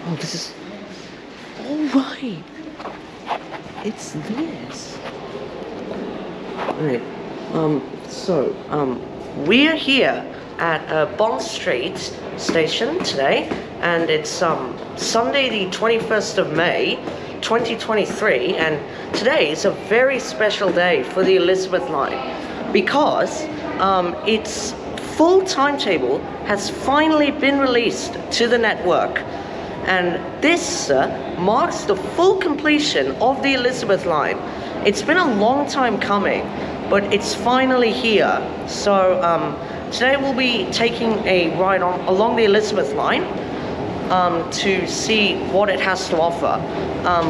Oh, this is... Oh, right. It's this. Right. We're here at Bond Street Station today, and it's Sunday the 21st of May, 2023, and today is a very special day for the Elizabeth line because its full timetable has finally been released to the network. And this marks the full completion of the Elizabeth line. It's been a long time coming, but it's finally here. So today we'll be taking a ride along the Elizabeth line to see what it has to offer.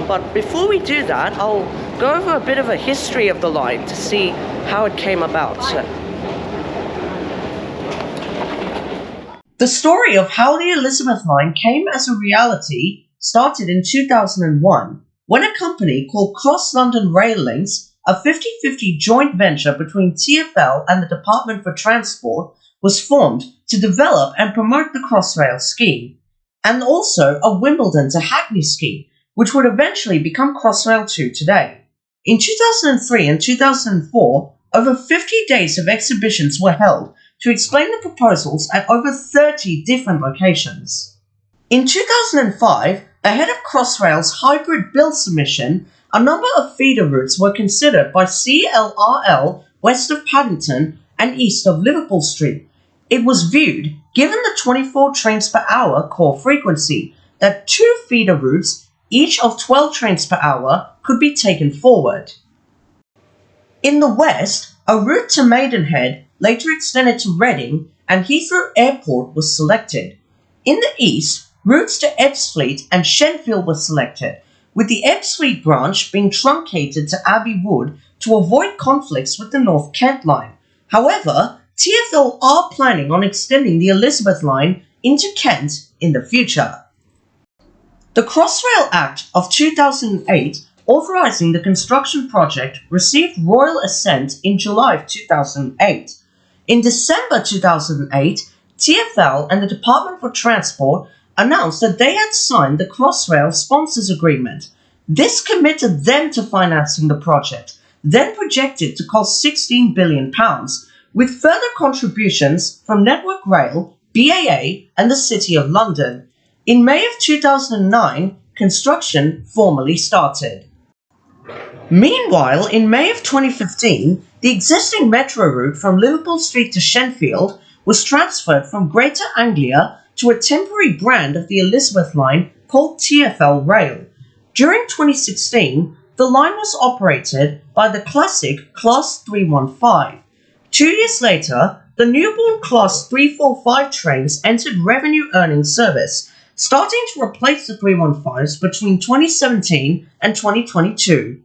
But before we do that, I'll go over a bit of a history of the line to see how it came about. The story of how the Elizabeth line came as a reality started in 2001, when a company called Cross London Rail Links, a 50-50 joint venture between TfL and the Department for Transport, was formed to develop and promote the Crossrail scheme, and also a Wimbledon to Hackney scheme, which would eventually become Crossrail 2 today. In 2003 and 2004, over 50 days of exhibitions were held to explain the proposals at over 30 different locations. In 2005, ahead of Crossrail's hybrid bill submission, a number of feeder routes were considered by CLRL west of Paddington and east of Liverpool Street. It was viewed, given the 24 trains per hour core frequency, that 2 feeder routes, each of 12 trains per hour, could be taken forward. In the west, a route to Maidenhead, later extended to Reading, and Heathrow Airport was selected. In the east, routes to Ebbsfleet and Shenfield were selected, with the Ebbsfleet branch being truncated to Abbey Wood to avoid conflicts with the North Kent line. However, TfL are planning on extending the Elizabeth line into Kent in the future. The Crossrail Act of 2008, authorising the construction project, received royal assent in July of 2008. In December 2008, TfL and the Department for Transport announced that they had signed the Crossrail Sponsors Agreement. This committed them to financing the project, then projected to cost £16 billion, with further contributions from Network Rail, BAA, and the City of London. In May of 2009, construction formally started. Meanwhile, in May of 2015, the existing metro route from Liverpool Street to Shenfield was transferred from Greater Anglia to a temporary brand of the Elizabeth line called TfL Rail. During 2016, the line was operated by the classic Class 315. 2 years later, the newborn Class 345 trains entered revenue-earning service, starting to replace the 315s between 2017 and 2022.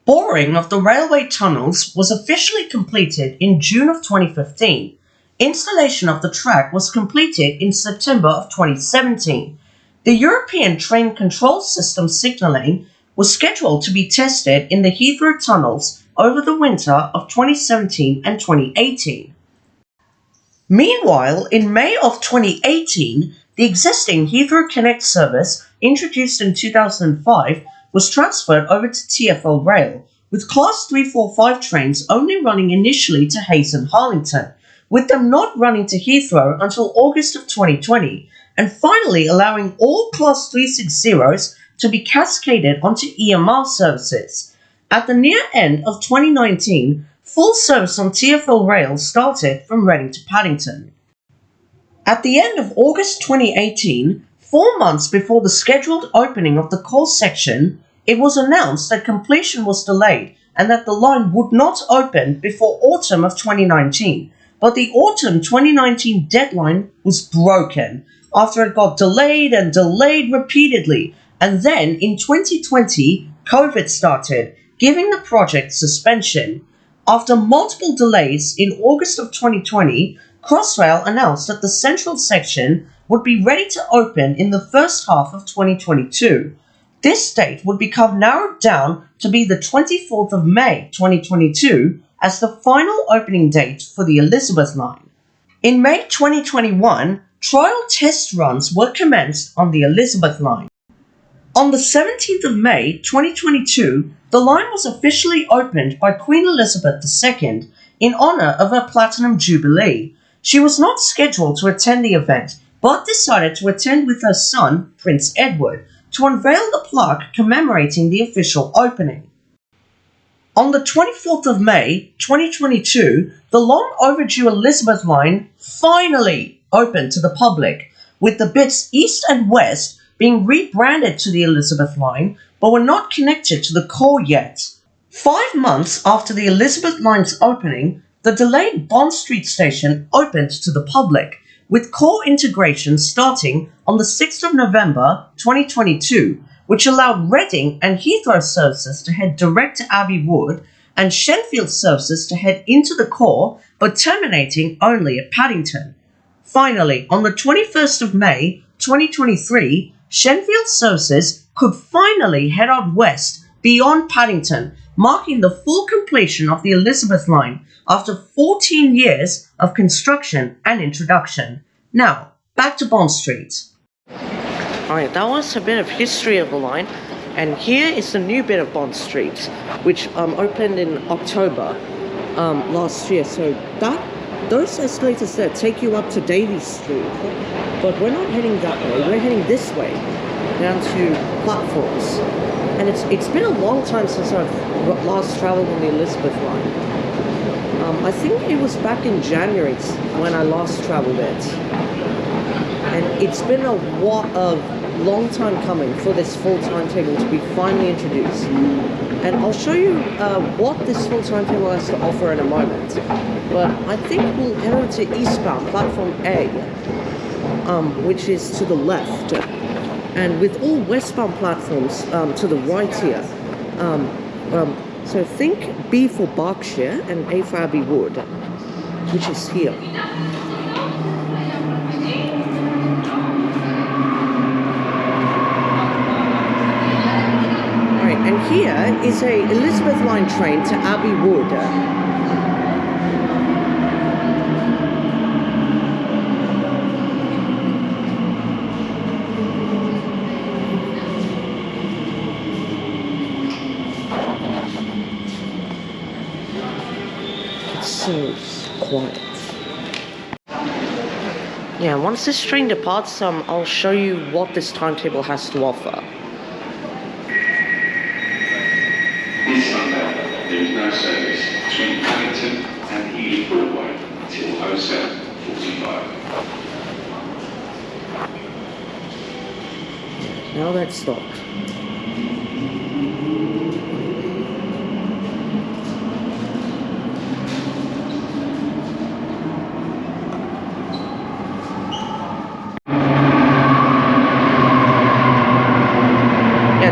Boring of the railway tunnels was officially completed in June of 2015. Installation of the track was completed in September of 2017. The European Train Control System signalling was scheduled to be tested in the Heathrow tunnels over the winter of 2017 and 2018. Meanwhile, in May of 2018, the existing Heathrow Connect service, introduced in 2005, was transferred over to TfL Rail, with Class 345 trains only running initially to Hayes and Harlington, with them not running to Heathrow until August of 2020, and finally allowing all Class 360s to be cascaded onto EMR services. At the near end of 2019, full service on TfL Rail started from Reading to Paddington. At the end of August 2018, 4 months before the scheduled opening of the core section, it was announced that completion was delayed and that the line would not open before autumn of 2019. But the autumn 2019 deadline was broken after it got delayed and delayed repeatedly, and then in 2020, COVID started, giving the project suspension. After multiple delays, in August of 2020, Crossrail announced that the central section would be ready to open in the first half of 2022. This date would become narrowed down to be the 24th of May 2022 as the final opening date for the Elizabeth line. In May 2021, trial test runs were commenced on the Elizabeth line. On the 17th of May 2022, the line was officially opened by Queen Elizabeth II in honor of her Platinum Jubilee. She was not scheduled to attend the event, but decided to attend with her son, Prince Edward, to unveil the plaque commemorating the official opening. On the 24th of May 2022, the long overdue Elizabeth line finally opened to the public, with the bits east and west being rebranded to the Elizabeth line, but were not connected to the core yet. 5 months after the Elizabeth line's opening, the delayed Bond Street station opened to the public, with core integration starting on the 6th of November 2022, which allowed Reading and Heathrow services to head direct to Abbey Wood and Shenfield services to head into the core, but terminating only at Paddington. Finally, on the 21st of May 2023, Shenfield services could finally head out west beyond Paddington, marking the full completion of the Elizabeth line after 14 years of construction and introduction. Now, back to Bond Street. Alright, that was a bit of history of the line, and here is the new bit of Bond Street, which opened in October last year. So those escalators there take you up to Davy Street, but we're not heading that way, we're heading this way, down to platforms. And it's been a long time since I've last travelled on the Elizabeth line. I think it was back in January when I last travelled it. And it's been a long time coming for this full timetable to be finally introduced. And I'll show you what this full timetable has to offer in a moment. But I think we'll head over to eastbound, platform A, which is to the left. And with all westbound platforms to the right here. So think B for Berkshire and A for Abbey Wood, which is here. Alright, and here is a Elizabeth line train to Abbey Wood. So quiet. Yeah, once this train departs, I'll show you what this timetable has to offer. This Sunday, there is no service between Paddington and Ely Broadway until 07:45. Now that's stopped.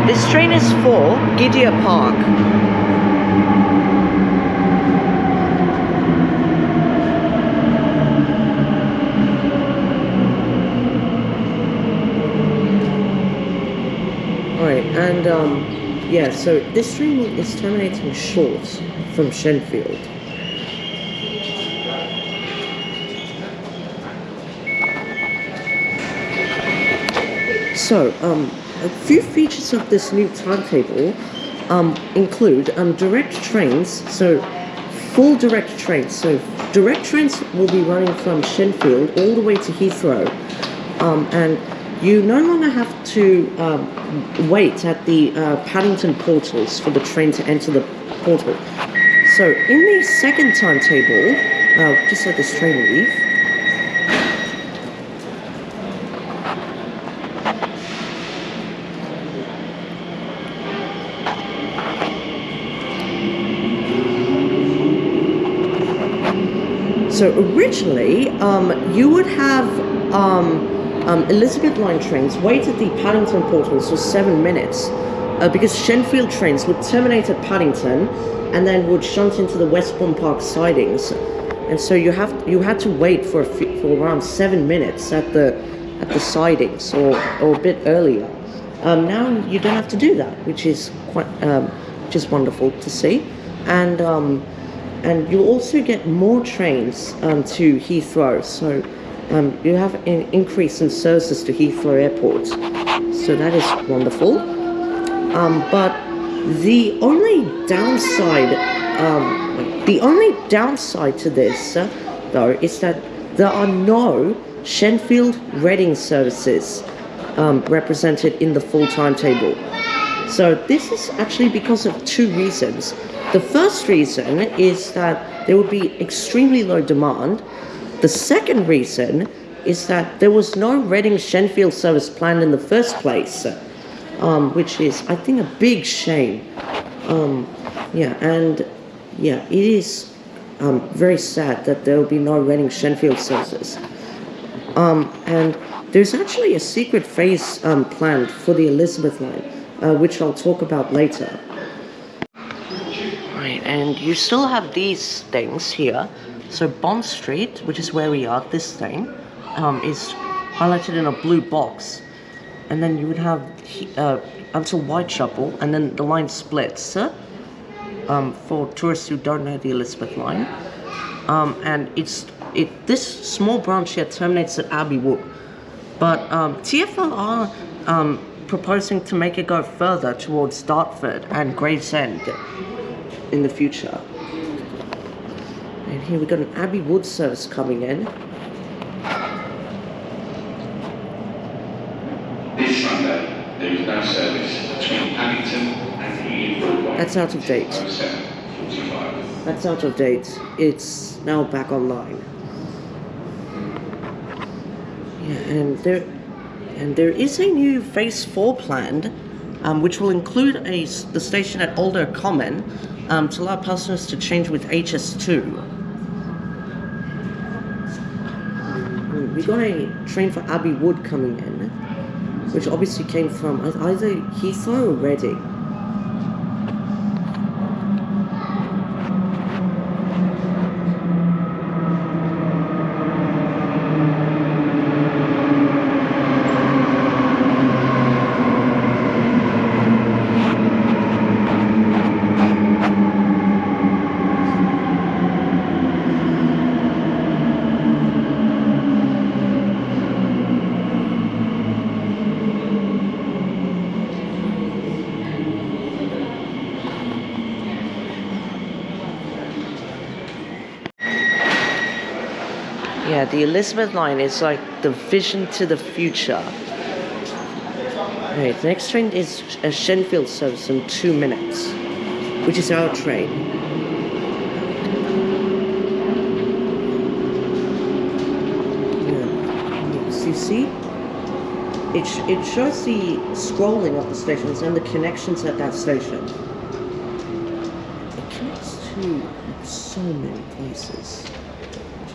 This train is for Gidea Park. Alright, and yeah, so this train is terminating short from Shenfield. So, a few features of this new timetable include direct trains, so full direct trains. So direct trains will be running from Shenfield all the way to Heathrow, and you no longer have to wait at the Paddington portals for the train to enter the portal. So in the second timetable, just let this train leave. So originally, you would have Elizabeth line trains wait at the Paddington portals for 7 minutes because Shenfield trains would terminate at Paddington and then would shunt into the Westbourne Park sidings, and so you had to wait for around 7 minutes at the sidings or a bit earlier. Now you don't have to do that, which is wonderful to see, and you'll also get more trains to Heathrow. So you have an increase in services to Heathrow Airport, so that is wonderful. But the only downside to this, though, is that there are no Shenfield Reading services represented in the full timetable. So this is actually because of two reasons. The first reason is that there would be extremely low demand. The second reason is that there was no Reading Shenfield service planned in the first place, which is, I think, a big shame. It is very sad that there will be no Reading Shenfield services. And there's actually a secret phase planned for the Elizabeth line, which I'll talk about later. Right, and you still have these things here. So Bond Street, which is where we are, this thing, is highlighted in a blue box. And then you would have until Whitechapel, and then the line splits for tourists who don't know the Elizabeth line. And this small branch here terminates at Abbey Wood. But TfL are proposing to make it go further towards Dartford and Gravesend in the future. And here we've got an Abbey Wood service coming in. This Sunday, there is no service between Paddington and Heathrow. That's out of date. 07:45. That's out of date. It's now back online. Yeah, and there is a new Phase 4 planned, which will include the station at Alder Common to allow passengers to change with HS2. We got a train for Abbey Wood coming in, which obviously came from either Heathrow or Reading. Yeah, the Elizabeth line is like the vision to the future. Right, the next train is a Shenfield service in 2 minutes, which is our train. Yeah, so you see, it shows the scrolling of the stations and the connections at that station. It connects to so many places.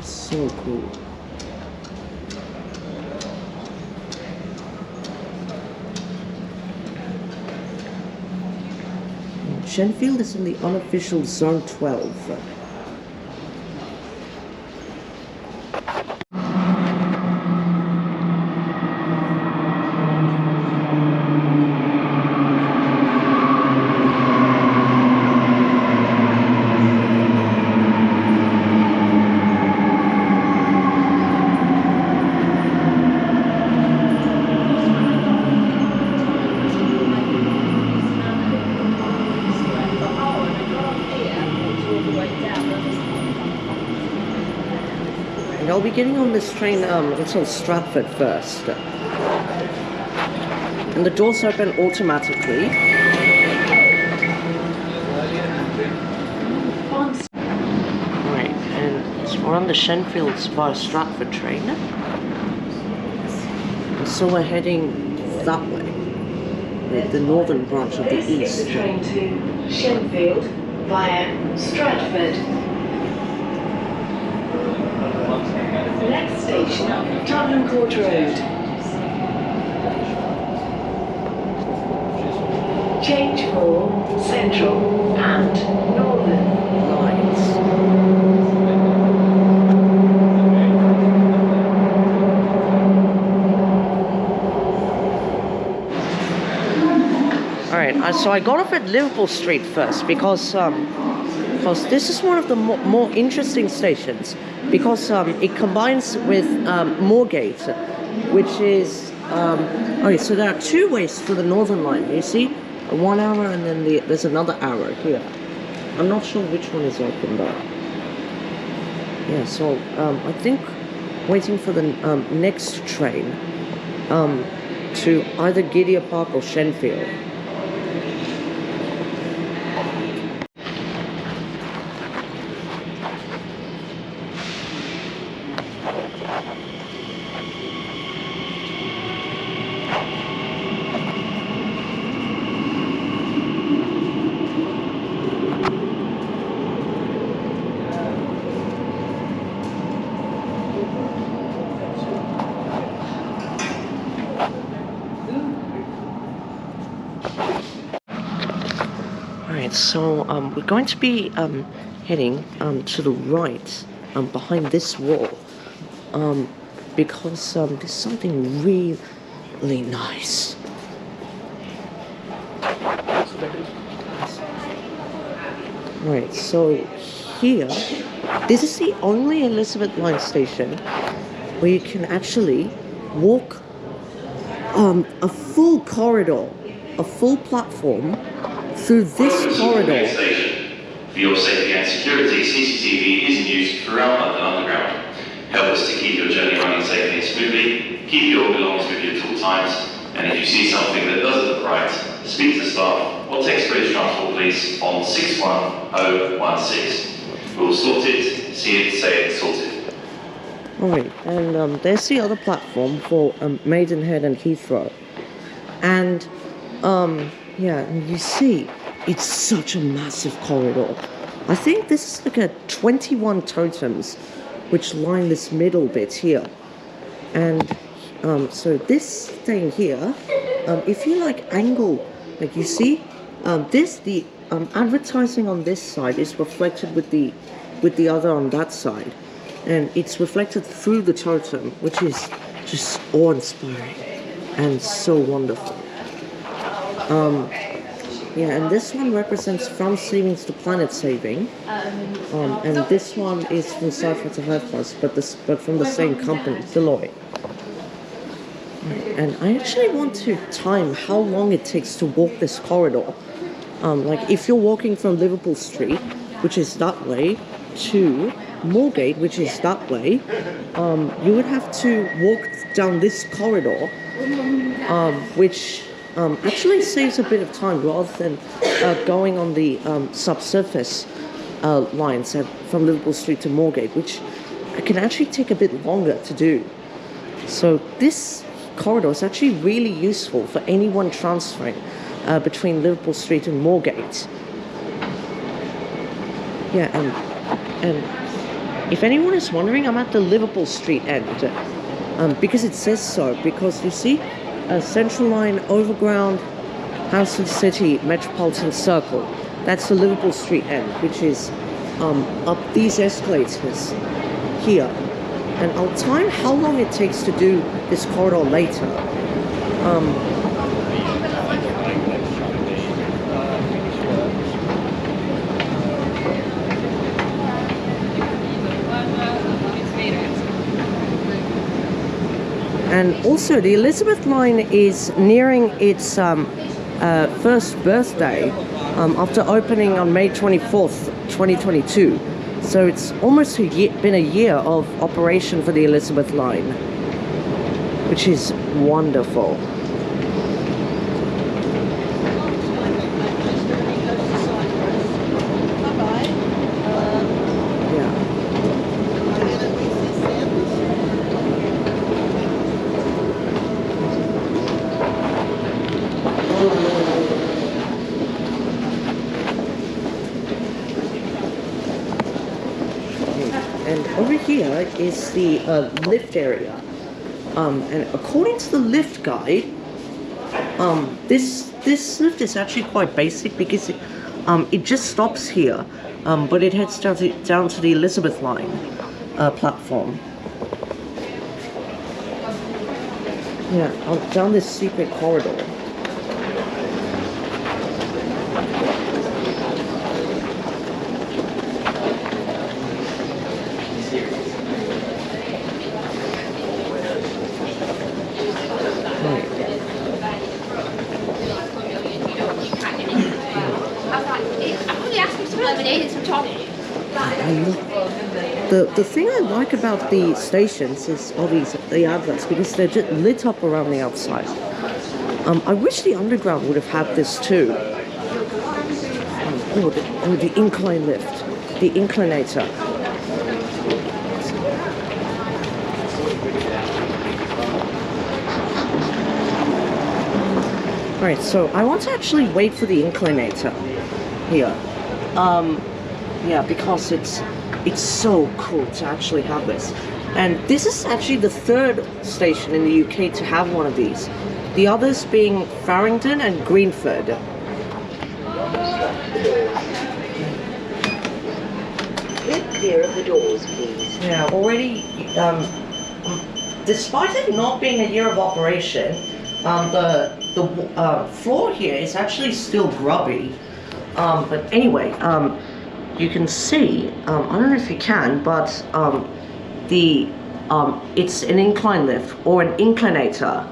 So cool. Shenfield is in the unofficial Zone 12. And I'll be getting on this train until Stratford first. And the doors open automatically. Right, and we're on the Shenfields via Stratford train. And so we're heading that way, the northern branch of the east. Train to Shenfield via Stratford. Next station, Tottenham Court Road. Change for Central and Northern Lines. Alright, so I got off at Liverpool Street first because because this is one of the more interesting stations because it combines with Moorgate, which is okay. So there are two ways for the Northern Line. You see, a 1 hour and then there's another arrow here. I'm not sure which one is open though. Yeah, so I think waiting for the next train to either Gidea Park or Shenfield. So we're going to be heading to the right behind this wall because there's something really nice. Right, so here, this is the only Elizabeth Line station where you can actually walk a full corridor, a full platform through this corridor. For your safety and security, CCTV is in use throughout London Underground. Help us to keep your journey running safely and smoothly, keep your belongings with you at all times, and if you see something that doesn't look right, speak to staff or text British Transport Police on 61016. We'll sort it, see it, say it, sort it. Alright, and there's the other platform for Maidenhead and Heathrow. And yeah, and you see, it's such a massive corridor. I think this is like a 21 totems which line this middle bit here. And so this thing here, if you like angle, like you see, the advertising on this side is reflected with the other on that side. And it's reflected through the totem, which is just awe-inspiring and so wonderful. Yeah, and this one represents from savings to planet saving, and this one is from Cypher to Heathrow, but from the same company, Deloitte. And I actually want to time how long it takes to walk this corridor. Like if you're walking from Liverpool Street, which is that way, to Moorgate, which is that way, you would have to walk down this corridor, which actually saves a bit of time rather than going on the subsurface lines from Liverpool Street to Moorgate, which can actually take a bit longer to do. So this corridor is actually really useful for anyone transferring between Liverpool Street and Moorgate. Yeah, and if anyone is wondering, I'm at the Liverpool Street end because it says so, because you see, Central Line, Overground, House of the City, Metropolitan Circle. That's the Liverpool Street end, which is up these escalators here. And I'll time how long it takes to do this corridor later. And also, the Elizabeth Line is nearing its first birthday after opening on May 24th, 2022. So it's almost been a year of operation for the Elizabeth Line, which is wonderful. And over here is the lift area. And according to the lift guide, this lift is actually quite basic because it just stops here, but it heads down to the Elizabeth Line platform. Yeah, down this secret corridor. The thing I like about the stations is all the outlets, because they're just lit up around the outside. I wish the underground would have had this too. The incline lift, the inclinator. Alright, so I want to actually wait for the inclinator here. Yeah, because it's so cool to actually have this. And this is actually the third station in the UK to have one of these. The others being Farringdon and Greenford. Keep clear of the doors, please. Yeah, already, despite it not being a year of operation, the floor here is actually still grubby. But anyway, you can see, I don't know if you can, but it's an incline lift or an inclinator.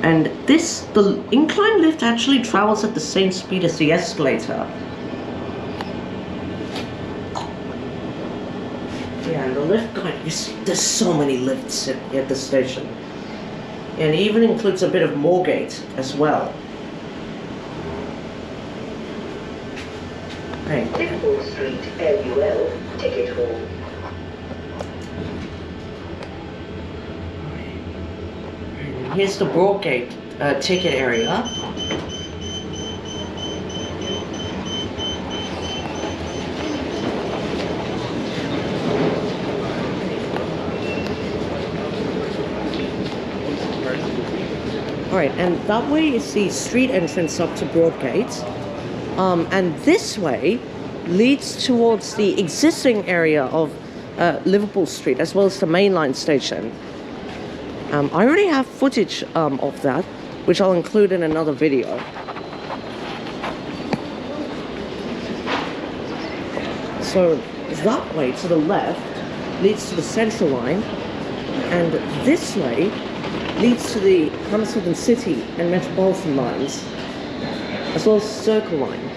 And the incline lift actually travels at the same speed as the escalator. Yeah, and the lift guide, you see, there's so many lifts at the station. And it even includes a bit of Moorgate as well. Right. Liverpool Street, LUL, ticket hall. Here's the Broadgate ticket area. Alright, and that way is the street entrance up to Broadgate. And this way leads towards the existing area of Liverpool Street, as well as the mainline station. I already have footage of that, which I'll include in another video. So that way to the left leads to the Central Line, and this way leads to the Hammersmith and City and Metropolitan lines, as well as the Circle Line.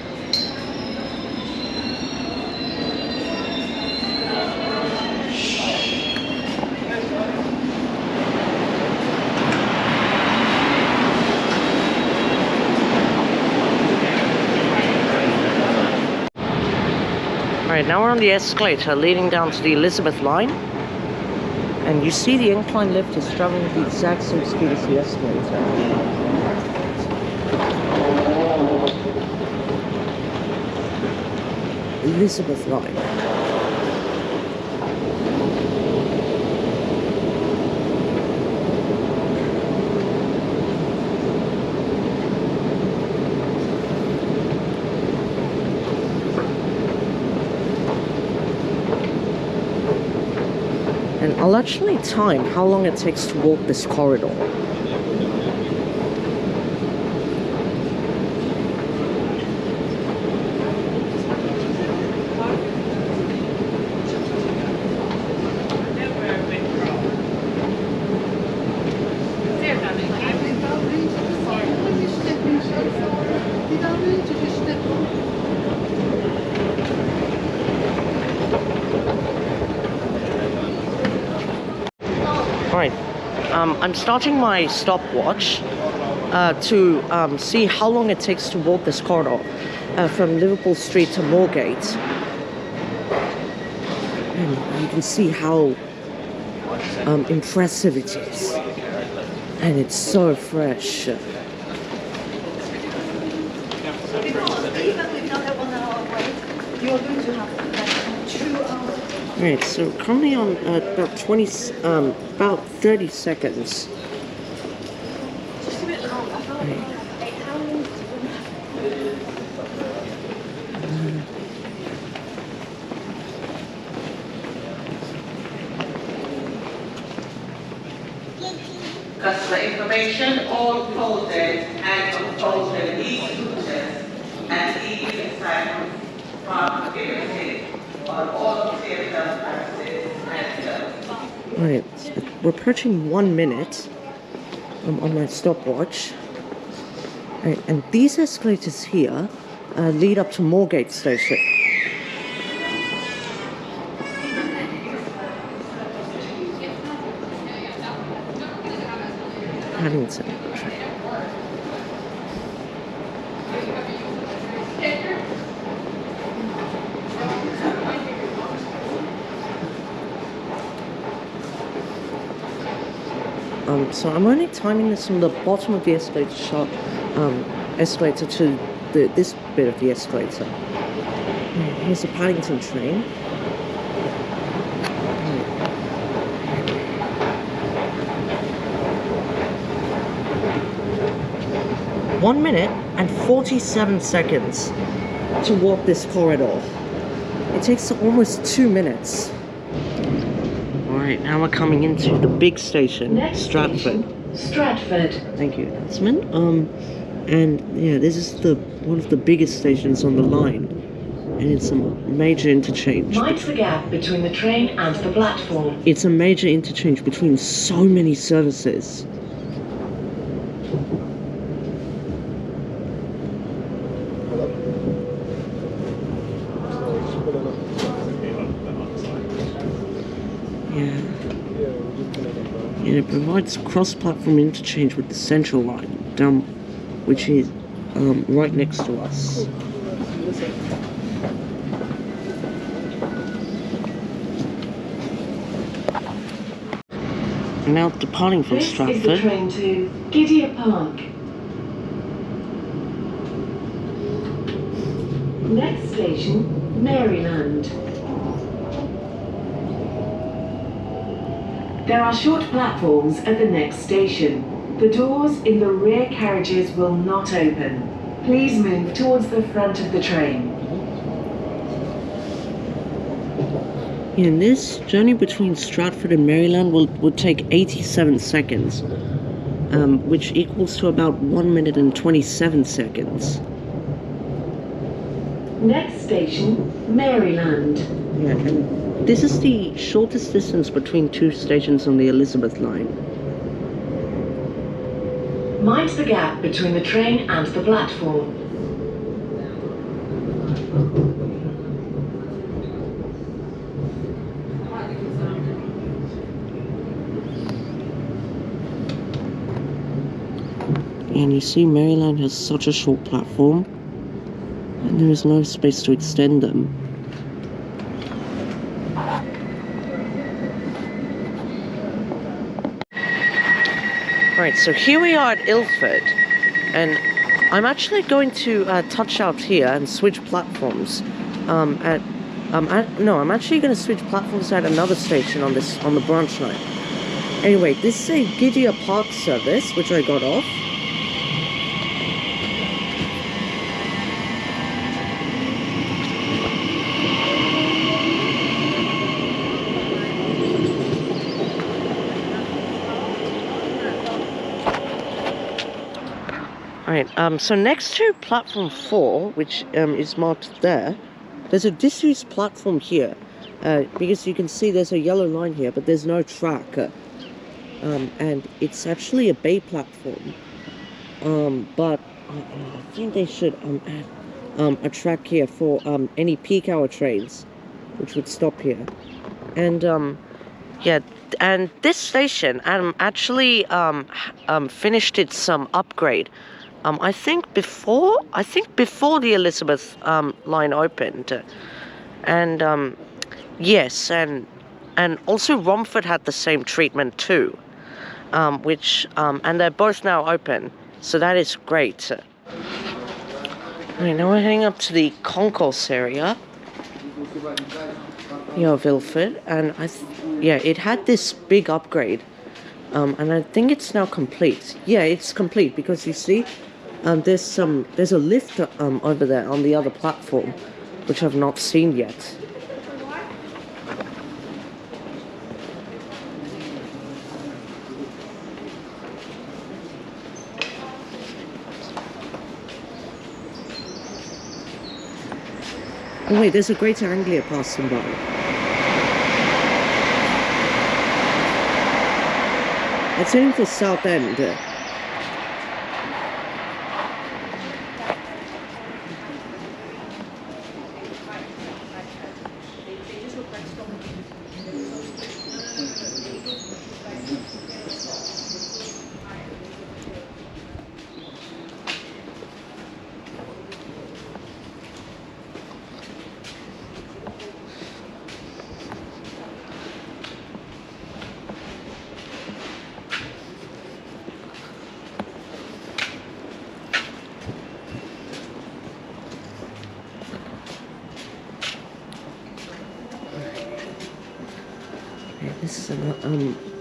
Alright, now we're on the escalator leading down to the Elizabeth line. And you see the incline lift is traveling at the exact same speed as the escalator. Elizabeth line. And I'll actually time how long it takes to walk this corridor. Right, I'm starting my stopwatch to see how long it takes to walk this corridor from Liverpool Street to Moorgate. And you can see how impressive it is. And it's so fresh. Alright, so currently on about 30 seconds. Customer information, all folded and unfolded e-scooters and e-sign from ability on all theatre premises and Alright, we're approaching 1 minute on my stopwatch. Right, and these escalators here lead up to Moorgate Station. Paddington. So I'm only timing this from the bottom of the escalator shaft, escalator to this bit of the escalator. Here's the Paddington train. 1 minute and 47 seconds to walk this corridor. It takes almost 2 minutes. Alright, now we're coming into the big station, Next Stratford. station, Stratford. Thank you, Desmond. And yeah, this is one of the biggest stations on the line, and it's a major interchange. Mind the gap between the train and the platform. It's a major interchange between so many services. And it provides cross-platform interchange with the Central line, which is right next to us. Now departing from Stratford. This is the train to Gidea Park. Next station, Maryland. There are short platforms at the next station. The doors in the rear carriages will not open. Please move towards the front of the train. And this journey between Stratford and Maryland would take 87 seconds, which equals to about 1 minute and 27 seconds. Next station, Maryland. Yeah, and this is the shortest distance between two stations on the Elizabeth line. Mind the gap between the train and the platform. And you see Maryland has such a short platform, and there is no space to extend them. Right, so here we are at Ilford, and I'm actually going to touch out here and switch platforms. I'm actually going to switch platforms at another station on the branch line. Anyway, this is a Gidea Park service, which I got off. Right, so next to platform 4, which is marked there, there's a disused platform here, because you can see there's a yellow line here, but there's no track, and it's actually a bay platform, but I think they should add a track here for any peak hour trains, which would stop here, and yeah, and this station actually finished its upgrade. I think before the Elizabeth line opened, and yes, and also Romford had the same treatment too, which and they're both now open, so that is great. Right, now we're heading up to the concourse area here of Ilford, and yeah, it had this big upgrade, and I think it's now complete. Yeah, it's complete because you see. There's a lift over there on the other platform, which I've not seen yet. Oh wait, there's a Greater Anglia passing by. It's in for Southend.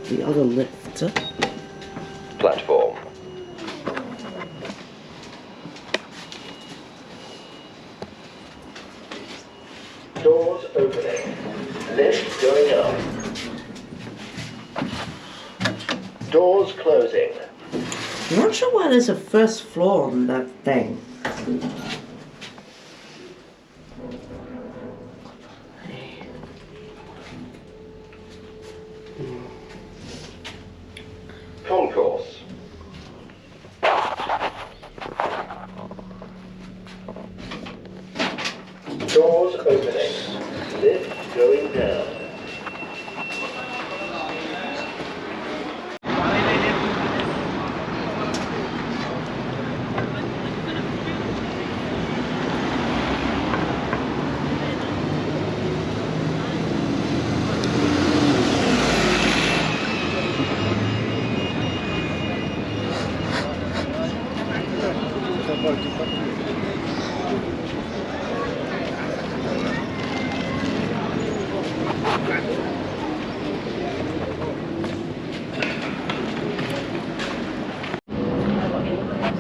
the other lift. Platform. Doors opening. Lift going up. Doors closing. I'm not sure why there's a first floor on that thing. Concourse. Doors opening. Lift going down.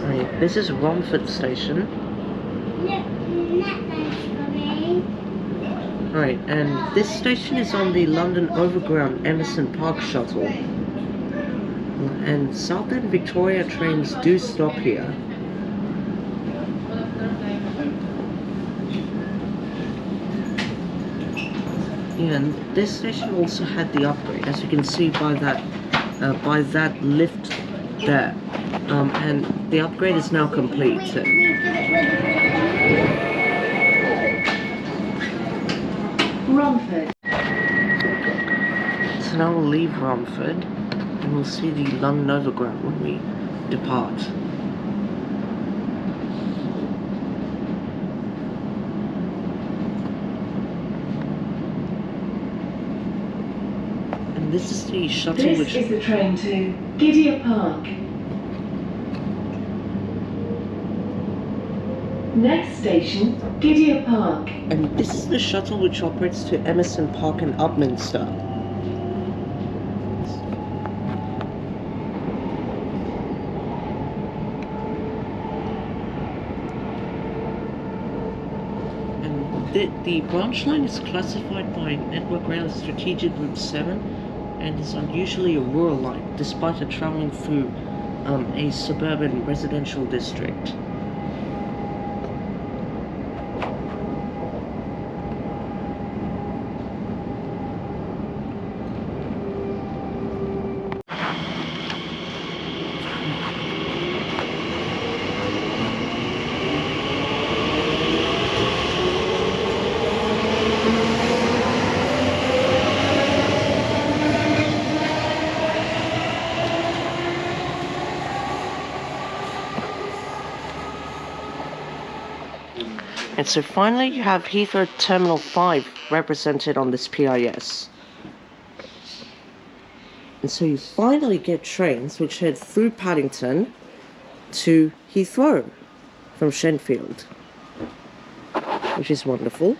Right, this is Romford Station. Right, and this station is on the London Overground Emerson Park shuttle. And Southern Victoria trains do stop here. Yeah, and this station also had the upgrade, as you can see by that lift there. And the upgrade is now complete. Romford. So now we'll leave Romford and we'll see the London Overground when we depart. And this is the shuttle This is the train to Gidea Park. Next station, Gidea Park. And this is the shuttle which operates to Emerson Park and Upminster. And the branch line is classified by Network Rail as Strategic Group 7 and is unusually a rural line, despite it travelling through a suburban residential district. And so finally you have Heathrow Terminal 5 represented on this PIS. And so you finally get trains which head through Paddington to Heathrow from Shenfield, which is wonderful.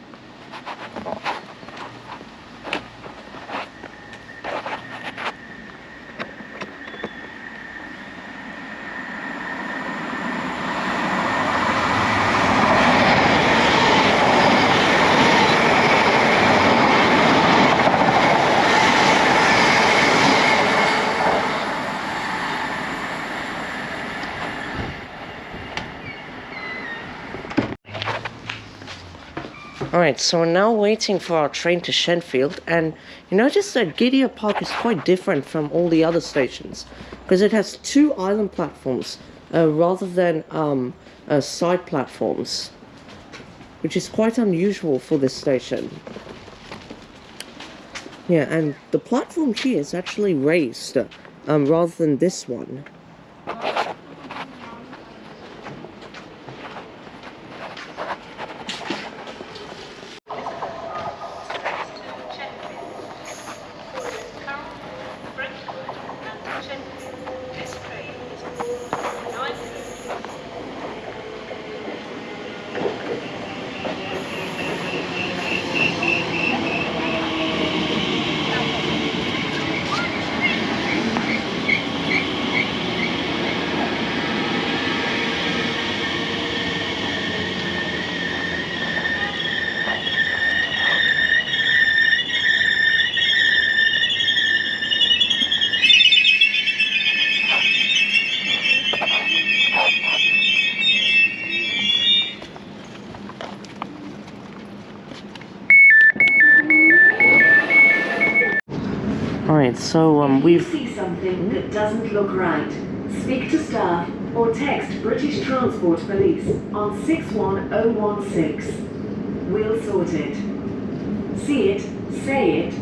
Alright, so we're now waiting for our train to Shenfield, and you notice that Gidea Park is quite different from all the other stations, because it has two island platforms rather than side platforms, which is quite unusual for this station. Yeah, and the platform here is actually raised rather than this one. So If you we've see something that doesn't look right, speak to staff or text British Transport Police on 61016. We'll sort it. See it, say it,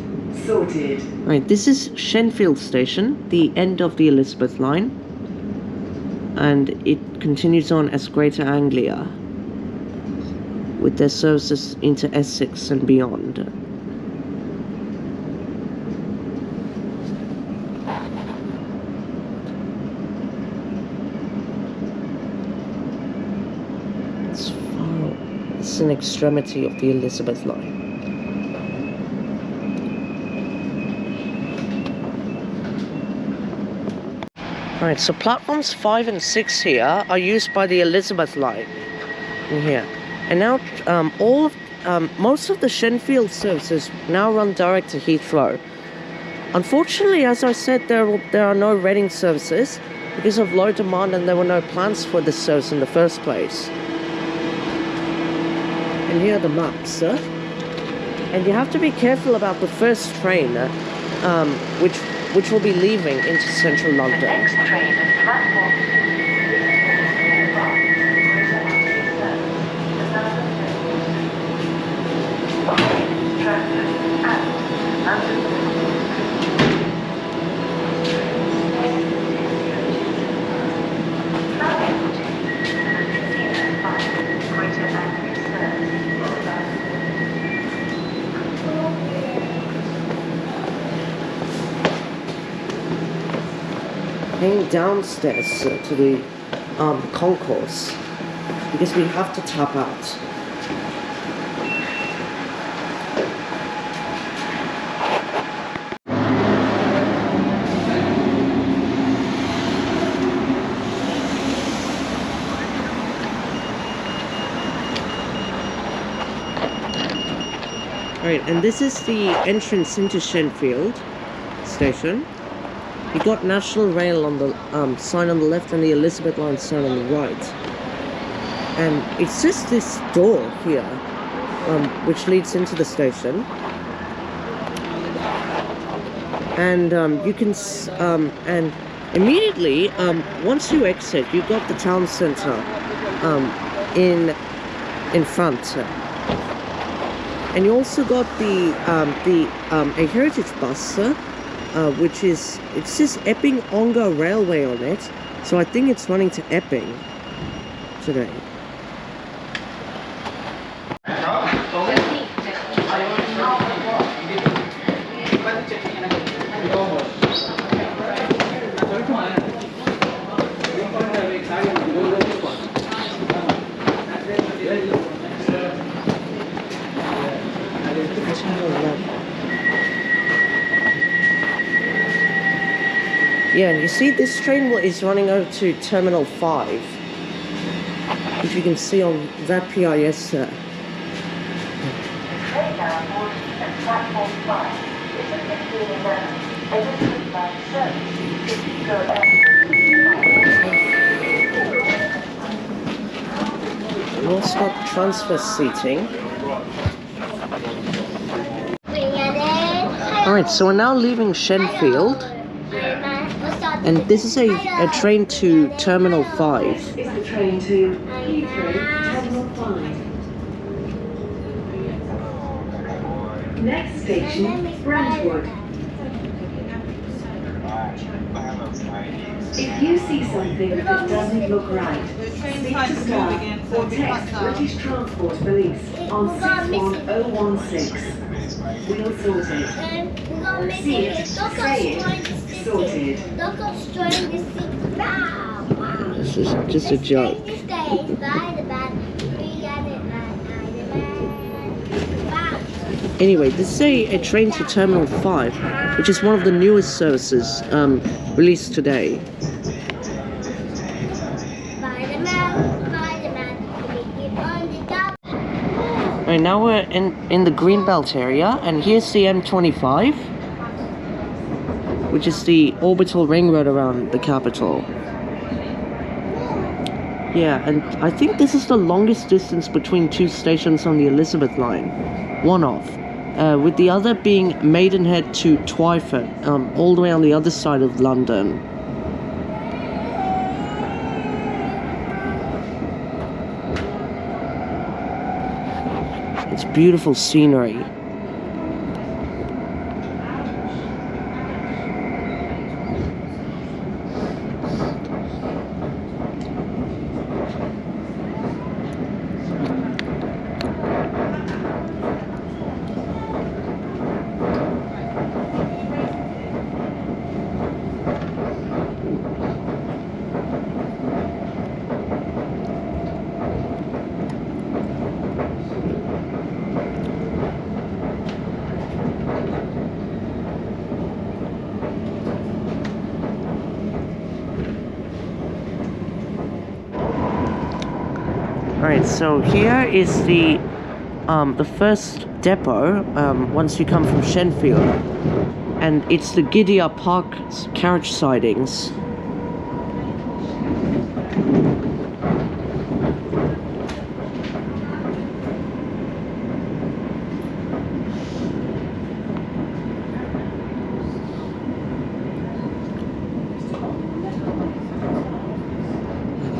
sorted. right. This is Shenfield Station, the end of the Elizabeth line, and it continues on as Greater Anglia, with their services into Essex and beyond. It's an extremity of the Elizabeth line. Right, so platforms 5 and 6 here are used by the Elizabeth line in here. And now most of the Shenfield services now run direct to Heathrow. Unfortunately, as I said, there are no Reading services because of low demand, and there were no plans for this service in the first place. And here are the maps, and you have to be careful about the first train, which will be leaving into central London. The next train at platform Heading downstairs to the concourse because we have to tap out. Right, and this is the entrance into Shenfield Station. You got National Rail on the sign on the left and the Elizabeth line sign on the right. And it's just this door here, which leads into the station. And you can, and immediately, once you exit, you got the town centre in front. And you also got a heritage bus, which is, it says Epping Ongar Railway on it, so I think it's running to Epping today. Yeah, and you see this train is running over to Terminal 5, which you can see on that PIS. We also got transfer seating. Alright, so we're now leaving Shenfield. And this is a train to Terminal 5. This is the train to Heathrow, Terminal 5. Next station, Brentwood. If you see something that doesn't look right, speak to staff or text British Transport Police on 61016. We'll sort it. See it, say it, sorted. This is just a joke. Anyway, this is a train to Terminal 5, which is one of the newest services released today. Right, now we're in the Greenbelt area, and here's the M25, which is the orbital ring road around the capital. Yeah, and I think this is the longest distance between two stations on the Elizabeth line. One of. with the other being Maidenhead to Twyford, all the way on the other side of London. It's beautiful scenery. Alright, so here is the first depot once you come from Shenfield, and it's the Gidea Park carriage sidings.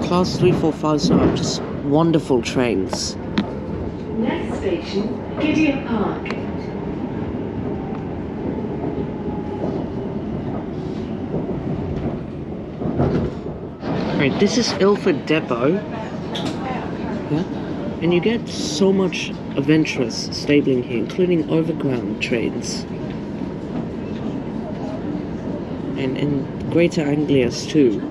Class 345s are just wonderful trains. Next station, Gidea Park. Right, this is Ilford Depot. Yeah, and you get so much adventurous stabling here, including overground trains. And Greater Anglias too.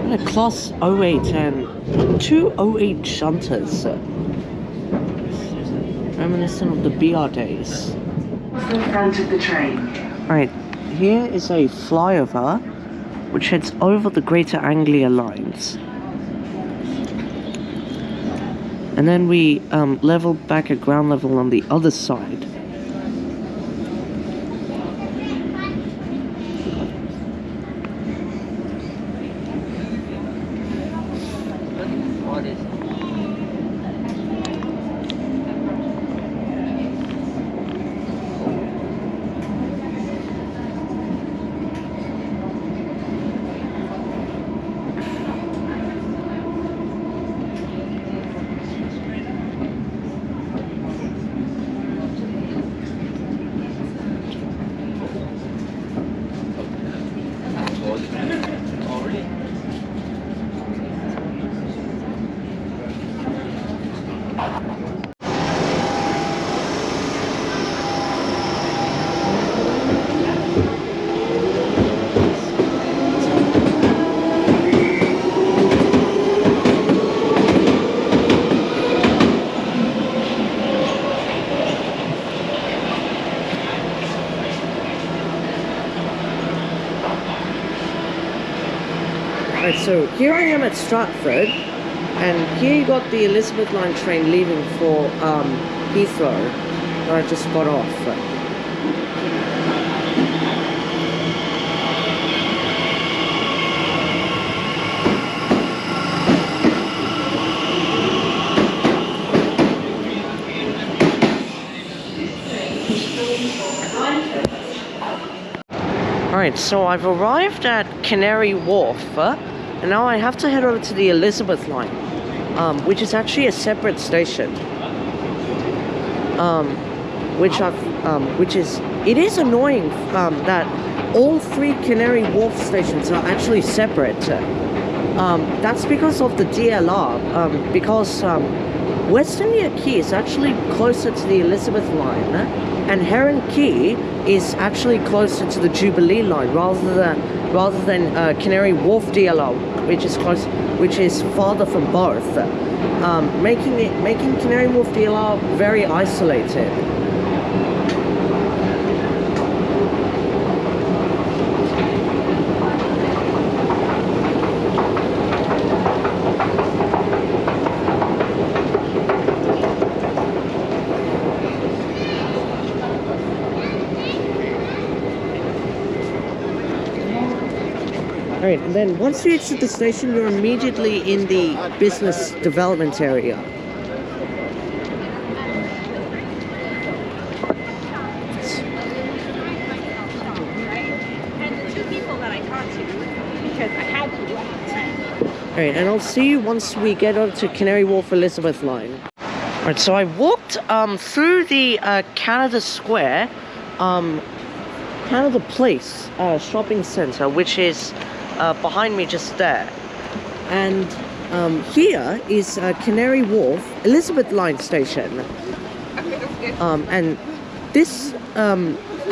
A Class 08 and two 08 shunters, reminiscent of the BR days. The front of the train. Right, here is a flyover which heads over the Greater Anglia lines, and then we level back at ground level on the other side. So here I am at Stratford, and here you got the Elizabeth line train leaving for Heathrow, where I just got off. Alright, so I've arrived at Canary Wharf, and now I have to head over to the Elizabeth line, which is actually a separate station. It is annoying that all three Canary Wharf stations are actually separate. That's because of the DLR, because Westonleigh Quay is actually closer to the Elizabeth line, and Heron Quay is actually closer to the Jubilee line rather than Canary Wharf DLR, which is farther from both, making Canary Wharf DLR very isolated. Alright, and then once you exit the station, you're immediately in the business development area. Alright, and I'll see you once we get over to Canary Wharf Elizabeth line. Alright, so I walked through the Canada Square, Canada Place shopping centre, which is behind me just there. And here is Canary Wharf Elizabeth line station. And this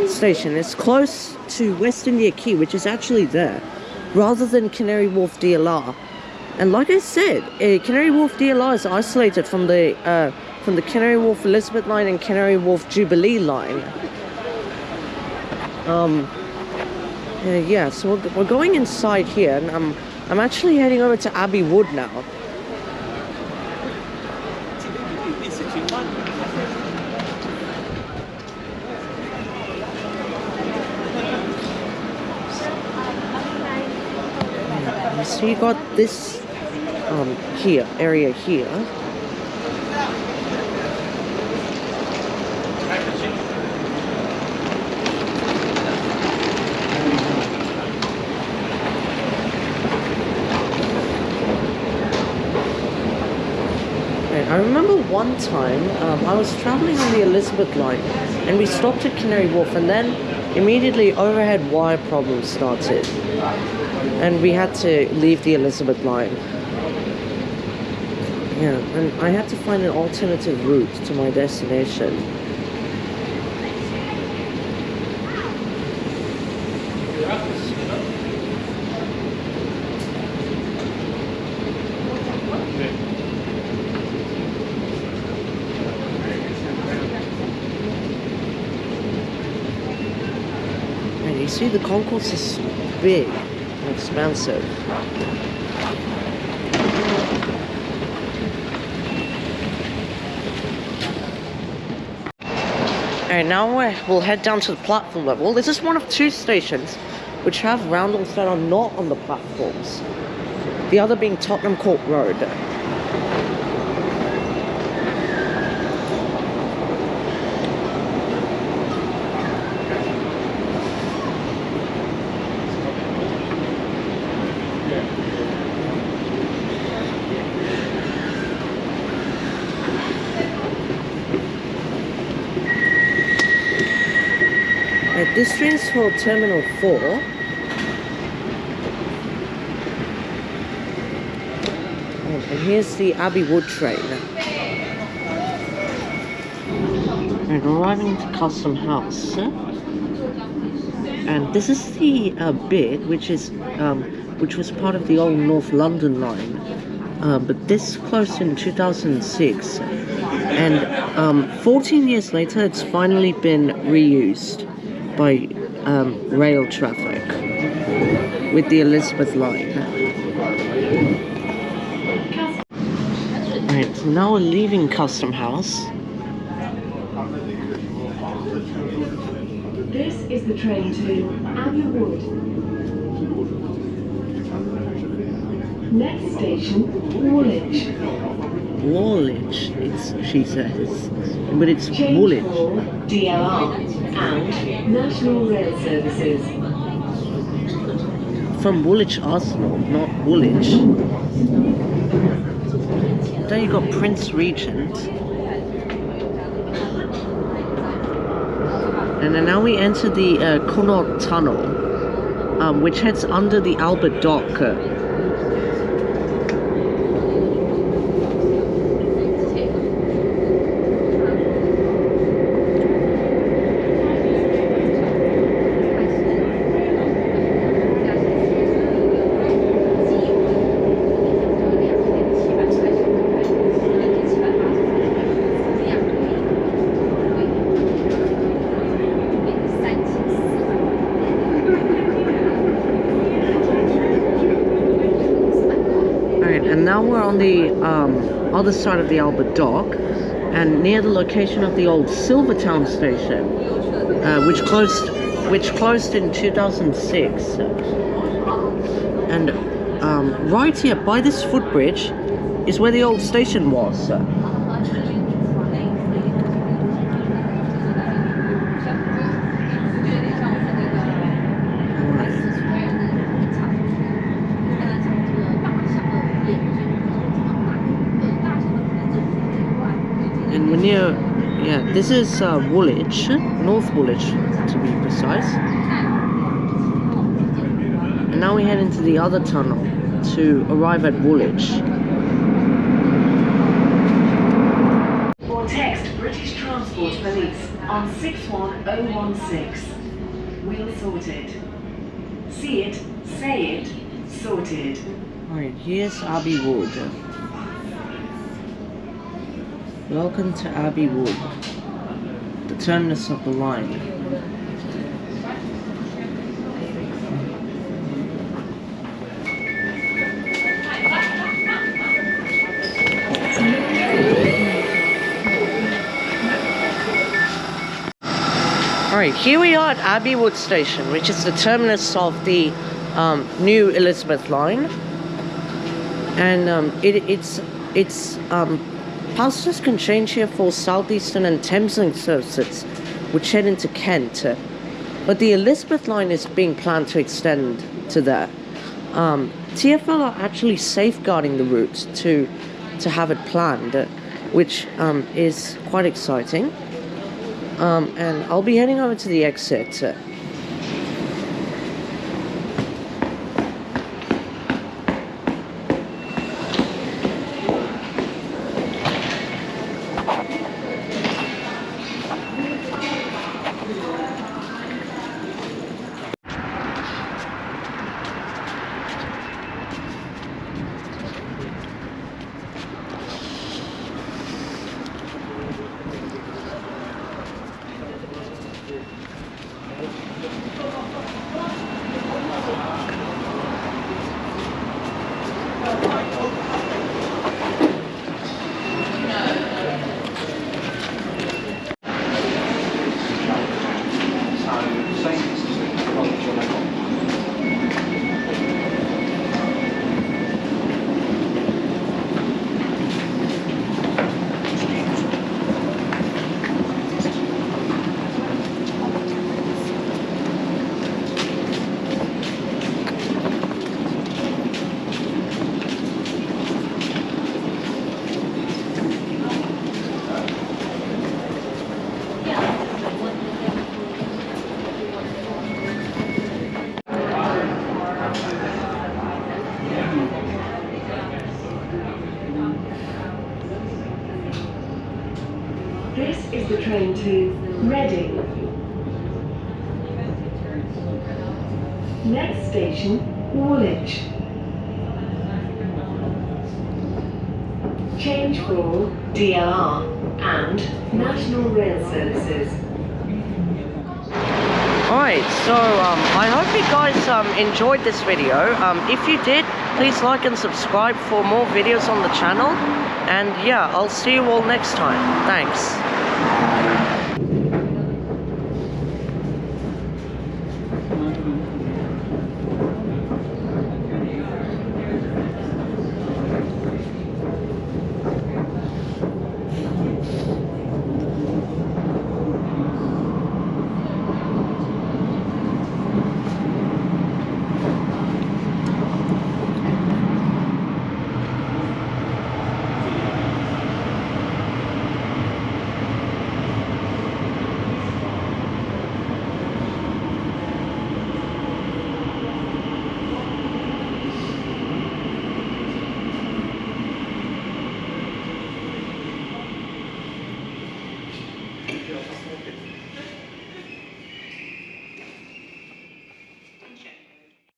station is close to West India Quay, which is actually there, rather than Canary Wharf DLR. And like I said, Canary Wharf DLR is isolated from the Canary Wharf Elizabeth line and Canary Wharf Jubilee line. Yeah, so we're going inside here, and I'm actually heading over to Abbey Wood now. So you got this area here. I remember one time I was traveling on the Elizabeth line and we stopped at Canary Wharf, and then immediately overhead wire problems started and we had to leave the Elizabeth line. Yeah, and I had to find an alternative route to my destination. And you see, the concourse is big and expansive. Alright, now we'll head down to the platform level. This is one of two stations which have roundels that are not on the platforms. The other being Tottenham Court Road. This train's for Terminal 4. And here's the Abbey Wood train. And arriving to Custom House. And this is the bit which was part of the old North London line. But this closed in 2006. And 14 years later, it's finally been reused by rail traffic with the Elizabeth line. Right, so now we're leaving Custom House. This is the train to Abbey Wood. Next station, Woolwich. Woolwich, she says, but it's Woolwich. DLR and National Rail Services. From Woolwich Arsenal, not Woolwich. Then you got Prince Regent. And then now we enter the Connaught Tunnel, which heads under the Albert Dock. Now we're on the other side of the Albert Dock, and near the location of the old Silvertown station, which closed in 2006. And right here by this footbridge is where the old station was. And we're near, yeah, this is Woolwich, North Woolwich to be precise. And now we head into the other tunnel to arrive at Woolwich. Or text British Transport Police on 61016. We'll sort it. See it, say it, sorted. Alright, here's Abbey Wood. Welcome to Abbey Wood, the terminus of the line. Alright, here we are at Abbey Wood Station, which is the terminus of the new Elizabeth line. And passengers can change here for Southeastern and Thameslink services, which head into Kent. But the Elizabeth line is being planned to extend to there. TfL are actually safeguarding the route to have it planned, which is quite exciting. And I'll be heading over to the exit. This is the train to Reading. Next station, Woolwich. Change for DLR and National Rail Services. Alright, so I hope you guys enjoyed this video. If you did, please like and subscribe for more videos on the channel. And yeah, I'll see you all next time. Thanks.